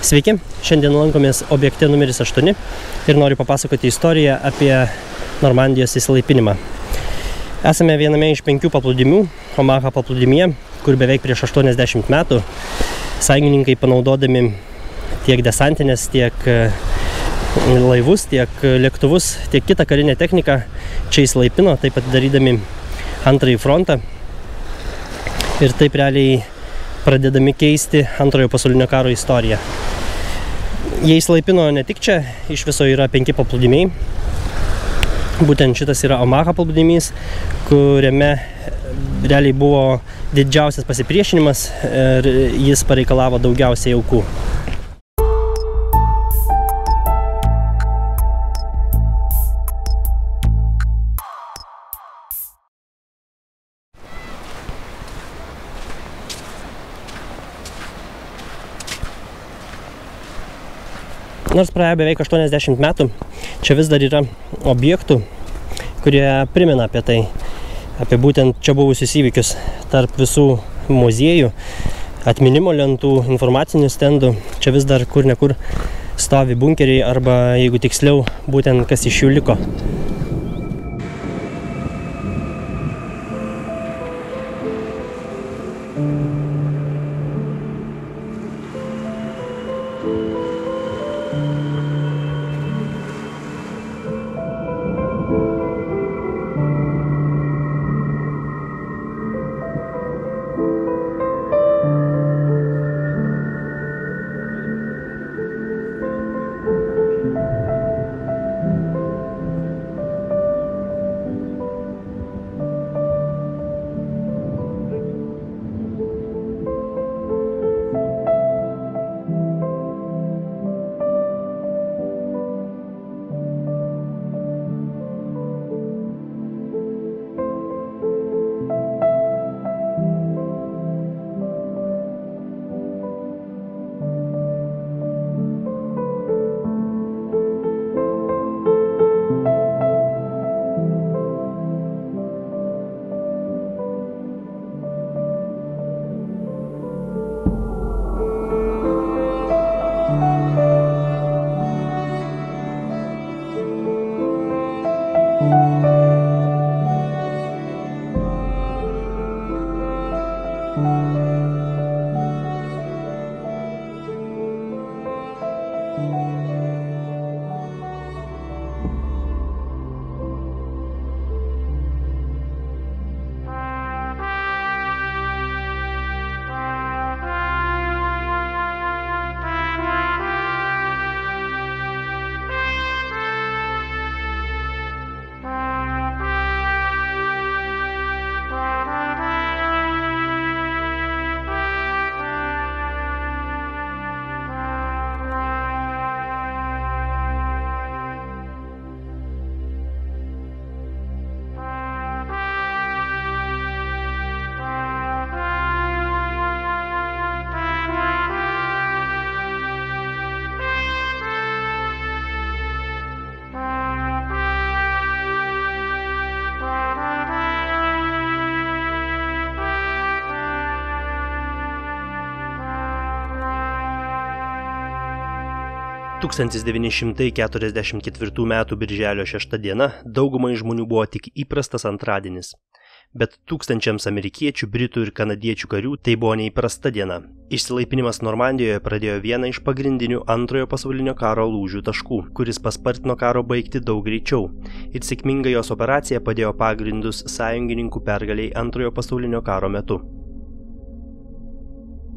Sveiki, šiandien lankomės objekte numeris 8 ir noriu papasakoti istoriją apie Normandijos išsilaipinimą. Esame viename iš 5 paplūdimių, Omaha paplūdimyje, kur beveik prieš 80 metų sąjungininkai panaudodami tiek desantinės, tiek laivus, tiek lėktuvus, tiek kitą karinę techniką čia išsilaipino, taip pat darydami antrąjį frontą ir taip realiai pradedami keisti antrojo pasaulinio karo istoriją. Jie išsilaipino ne tik čia, iš viso yra 5 paplūdimiai. Būtent šitas yra Omaha paplūdimys, kuriame realiai buvo didžiausias pasipriešinimas ir jis pareikalavo daugiausiai aukų. Nors praėjo beveik 80 metų, čia vis dar yra objektų, kurie primena apie tai, apie būtent čia buvusius įvykius. Tarp visų muziejų, atminimo lentų, informacinių stendų, čia vis dar kur nekur stovi bunkeriai arba, jeigu tiksliau, būtent kas iš jų liko. ...1944 metų birželio 6 diena daugumai žmonių buvo tik įprastas antradienis. Bet tūkstančiams amerikiečių, britų ir kanadiečių karių tai buvo neįprasta diena. Išsilaipinimas Normandijoje pradėjo vieną iš pagrindinių antrojo pasaulinio karo lūžių taškų, kuris paspartino karo baigti daug greičiau. Ir sėkminga jos operacija padėjo pagrindus sąjungininkų pergaliai antrojo pasaulinio karo metu.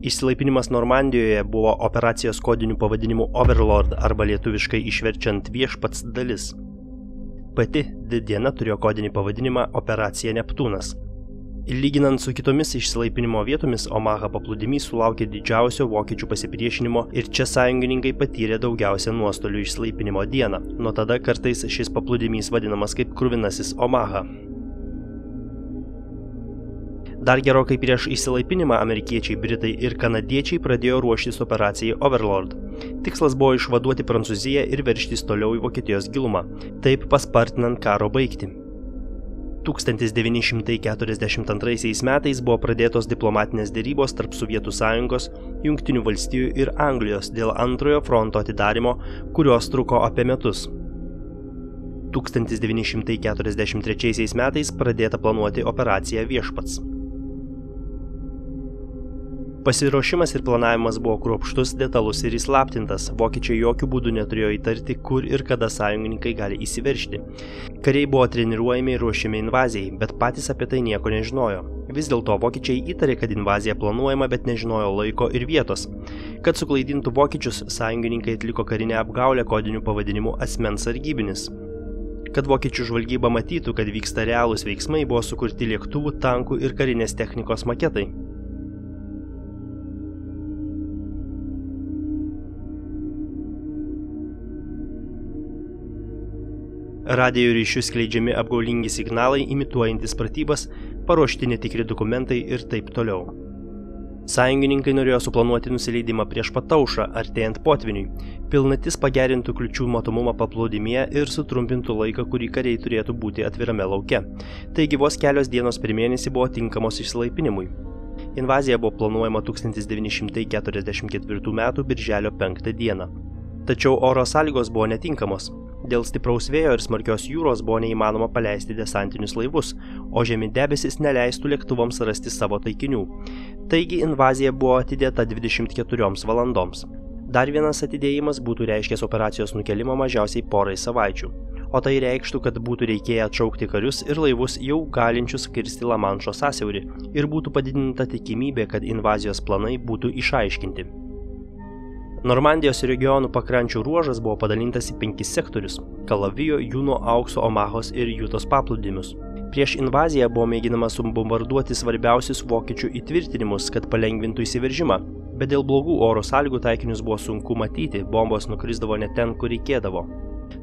Išsilaipinimas Normandijoje buvo operacijos kodiniu pavadinimu Overlord arba lietuviškai išverčiant viešpats dalis. Pati diena turėjo kodinį pavadinimą Operacija Neptūnas. Lyginant su kitomis išsilaipinimo vietomis, Omaha paplūdimys sulaukė didžiausio vokiečių pasipriešinimo ir čia sąjungininkai patyrė daugiausia nuostolių išsilaipinimo dieną. Nuo tada kartais šis paplūdimys vadinamas kaip kruvinasis Omaha. Dar gerokai prieš išsilaipinimą amerikiečiai, britai ir kanadiečiai pradėjo ruoštis operacijai Overlord. Tikslas buvo išvaduoti Prancūziją ir veržtis toliau į Vokietijos gilumą, taip paspartinant karo baigtį. 1942 metais buvo pradėtos diplomatinės derybos tarp Sovietų Sąjungos, Jungtinių valstijų ir Anglijos dėl antrojo fronto atidarymo, kurios truko apie metus. 1943 metais pradėta planuoti operaciją Viešpats. Pasiruošimas ir planavimas buvo kruopštus, detalus ir įslaptintas. Vokiečiai jokių būdų neturėjo įtarti, kur ir kada sąjungininkai gali įsiveržti. Kariai buvo treniruojami ir ruošiami invazijai, bet patys apie tai nieko nežinojo. Vis dėlto vokiečiai įtarė, kad invazija planuojama, bet nežinojo laiko ir vietos. Kad suklaidintų vokiečius, sąjungininkai atliko karinę apgaulę kodiniu pavadinimu Asmens sargybinis. Kad vokiečių žvalgyba matytų, kad vyksta realūs veiksmai, buvo sukurti lėktuvų, tankų ir karinės technikos maketai. Radijo ryšių skleidžiami apgaulingi signalai, imituojantis pratybas, paruošti netikri dokumentai ir taip toliau. Sąjungininkai norėjo suplanuoti nusileidimą prieš Pataušą, artėjant potviniui. Pilnatis pagerintų kliūčių matomumą paplūdimyje ir sutrumpintų laiką, kurį kariai turėtų būti atvirame lauke. Taigi vos kelios dienos per mėnesį buvo tinkamos išsilaipinimui. Invazija buvo planuojama 1944 m. birželio 5 dieną. Tačiau oro sąlygos buvo netinkamos. Dėl stipraus vėjo ir smarkios jūros buvo neįmanoma paleisti desantinius laivus, o žemi debesis neleistų lėktuvams rasti savo taikinių. Taigi invazija buvo atidėta 24 valandoms. Dar vienas atidėjimas būtų reiškęs operacijos nukelimą mažiausiai porai savaičių. O tai reikštų, kad būtų reikėję atšaukti karius ir laivus jau galinčius kirsti Lamanšo sąsiaurį ir būtų padidinta tikimybė, kad invazijos planai būtų išaiškinti. Normandijos regionų pakrančių ruožas buvo padalintas į 5 sektorius – Kalavijo, Juno, Aukso, Omahos ir Jutos paplūdimius. Prieš invaziją buvo mėginama subombarduoti svarbiausius vokiečių įtvirtinimus, kad palengvintų įsiveržimą, bet dėl blogų oro sąlygų taikinius buvo sunku matyti, bombos nukrisdavo ne ten, kur reikėdavo.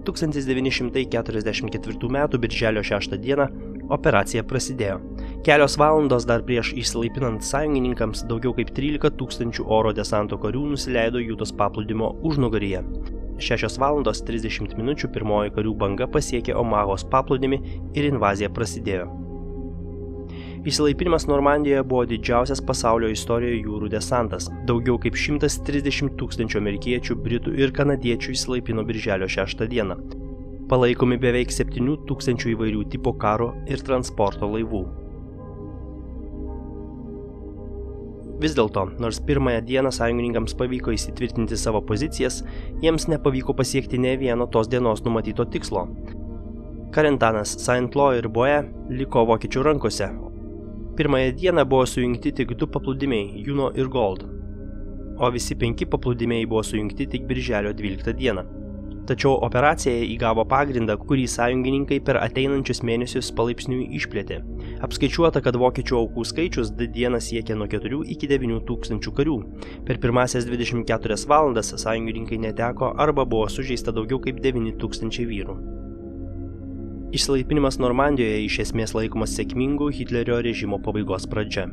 1944 m. birželio 6 dieną operacija prasidėjo. Kelios valandos dar prieš išsilaipinant sąjungininkams daugiau kaip 13 000 oro desanto karių nusileido Jutos paplūdimio užnugaryje. 6 valandos 30 minučių pirmoji karių banga pasiekė Omahos paplūdimį ir invazija prasidėjo. Išsilaipinimas Normandijoje buvo didžiausias pasaulio istorijoje jūrų desantas. Daugiau kaip 130 000 amerikiečių, britų ir kanadiečių išsilaipino birželio 6 dieną. Palaikomi beveik 7 000 įvairių tipo karo ir transporto laivų. Vis dėlto, nors pirmąją dieną sąjungininkams pavyko įsitvirtinti savo pozicijas, jiems nepavyko pasiekti ne vieno tos dienos numatyto tikslo. Carentanas, Saint-Lô ir Boe liko vokiečių rankose. Pirmąją dieną buvo sujungti tik 2 paplūdimiai – Juno ir Gold, o visi 5 paplūdimiai buvo sujungti tik birželio 12 dieną. Tačiau operacija įgavo pagrindą, kurį sąjungininkai per ateinančius mėnesius palaipsniui išplėtė. Apskaičiuota, kad vokiečių aukų skaičius dieną siekė nuo 4 iki 9 000 karių. Per pirmasias 24 valandas sąjungininkai neteko arba buvo sužeista daugiau kaip 9 000 vyrų. Išsilaipinimas Normandijoje iš esmės laikomas sėkmingu Hitlerio režimo pabaigos pradžia.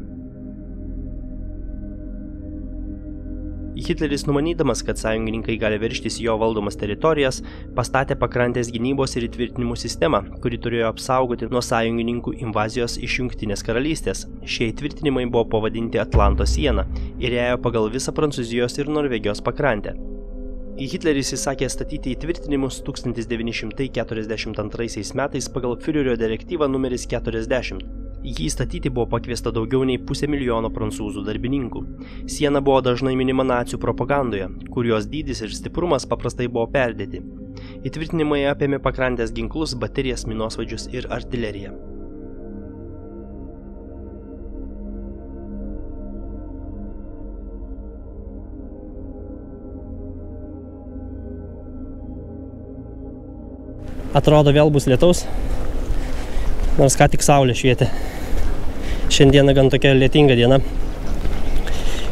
Hitleris, numanydamas, kad sąjungininkai gali veržtis jo valdomas teritorijas, pastatė pakrantės gynybos ir įtvirtinimų sistemą, kuri turėjo apsaugoti nuo sąjungininkų invazijos iš Jungtinės karalystės. Šie įtvirtinimai buvo pavadinti Atlanto siena ir ėjo pagal visą Prancūzijos ir Norvegijos pakrantę. Hitleris įsakė statyti įtvirtinimus 1942 metais pagal Führerio direktyvą numeris 40. Jį statyti buvo pakviesta daugiau nei 500 000 prancūzų darbininkų. Siena buvo dažnai minima nacių propagandoje, kurios dydis ir stiprumas paprastai buvo perdėti. Įtvirtinimai apėmė pakrantės ginklus, baterijas, minosvaidžius ir artileriją. Atrodo, vėl bus lietaus, nors ką tik saulė švietė. Šiandieną gan tokia lietinga diena.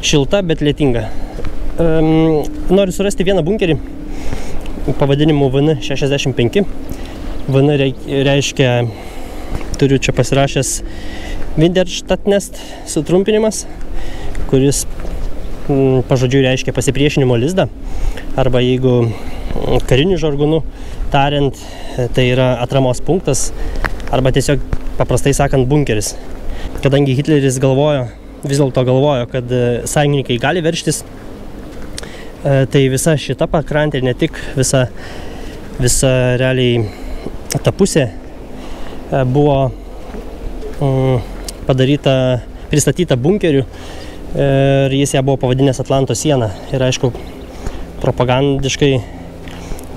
Šilta, bet lietinga. Noriu surasti vieną bunkerį pavadinimu VN65. VN reiškia, turiu čia pasirašęs Widerstandsnest sutrumpinimas, kuris pažodžiui reiškia pasipriešinimo lizdą, arba jeigu kariniu žargonu tariant, tai yra atramos punktas, arba tiesiog paprastai sakant, bunkeris. Kadangi Hitleris vis dėlto galvojo, kad sąjungininkai gali veržtis, tai visa šita pakrantė, ne tik visa realiai ta pusė buvo pristatyta bunkeriu ir jis ją buvo pavadinęs Atlanto siena. Ir aišku, propagandiškai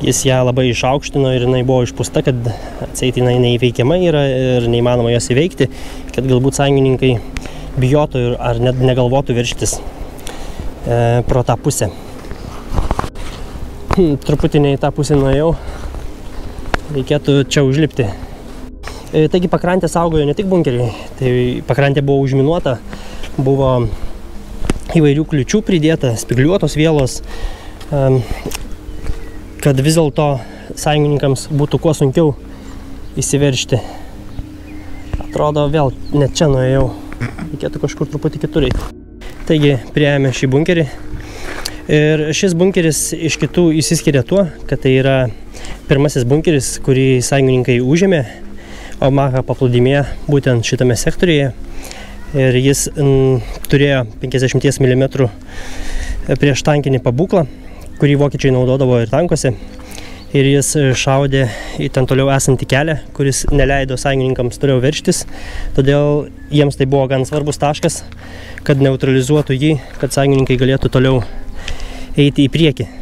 jis ją labai išaukštino ir jinai buvo išpūsta, kad atseit jinai neįveikiama yra ir neįmanoma jos įveikti, kad galbūt sąjungininkai bijotų ar net negalvotų veržtis pro tą pusę. Truputį ne į tą pusę nuėjau, reikėtų čia užlipti. Taigi pakrantė saugojo ne tik bunkeriai, tai pakrantė buvo užminuota, buvo įvairių kliučių pridėta, spygliuotos vielos, kad vis dėlto sąjungininkams būtų kuo sunkiau įsiveržti. Atrodo, vėl net čia nuėjau, reikėtų kažkur truputį kitur eiti. Taigi, priėjome šį bunkerį ir šis bunkeris iš kitų išsiskiria tuo, kad tai yra pirmasis bunkeris, kurį sąjungininkai užėmė Omaha paplūdimyje, būtent šitame sektoriuje. Ir jis turėjo 50 mm prieštankinį pabūklą, kurį vokiečiai naudodavo ir tankuose. Ir jis šaudė į ten toliau esantį kelią, kuris neleido sąjungininkams toliau veržtis. Todėl jiems tai buvo gan svarbus taškas, kad neutralizuotų jį, kad sąjungininkai galėtų toliau eiti į priekį.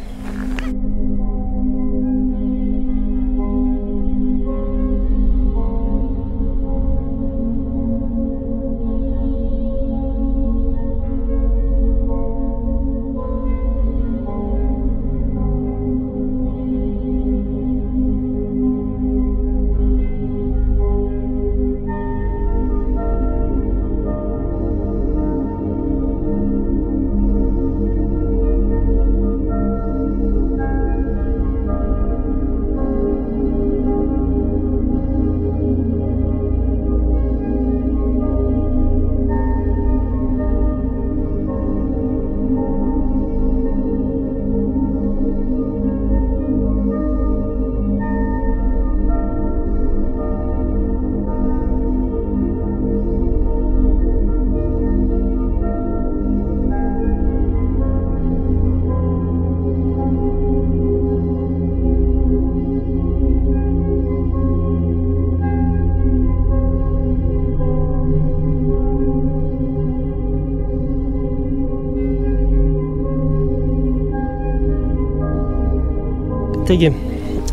Taigi,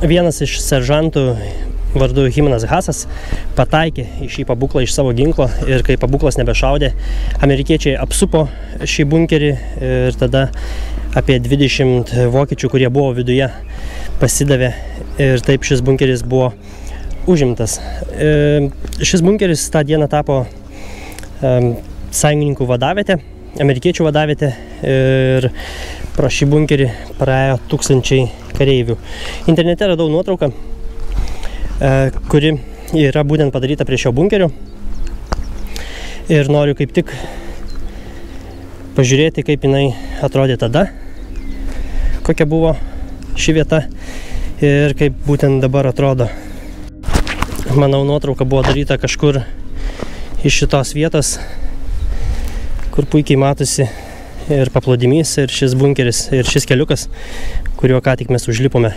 vienas iš seržantų vardu Hymanas Hasas pataikė į šį pabūklą iš savo ginklo ir kai pabūklas nebešaudė, amerikiečiai apsupo šį bunkerį ir tada apie 20 vokiečių, kurie buvo viduje, pasidavė ir taip šis bunkeris buvo užimtas. Šis bunkeris tą dieną tapo sąjungininkų vadavietė, amerikiečių vadavietė ir pro šį bunkerį praėjo 1000 kareivių. Internete radau nuotrauką, kuri yra būtent padaryta prie šio bunkerio ir noriu kaip tik pažiūrėti, kaip jinai atrodė tada, kokia buvo ši vieta ir kaip būtent dabar atrodo. Manau, nuotrauka buvo daryta kažkur iš šitos vietos, kur puikiai matosi ir paplūdimys, ir šis bunkeris, ir šis keliukas, kuriuo ką tik mes užlipome.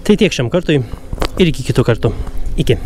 Tai tiek šiam kartui ir iki kitų kartų. Iki.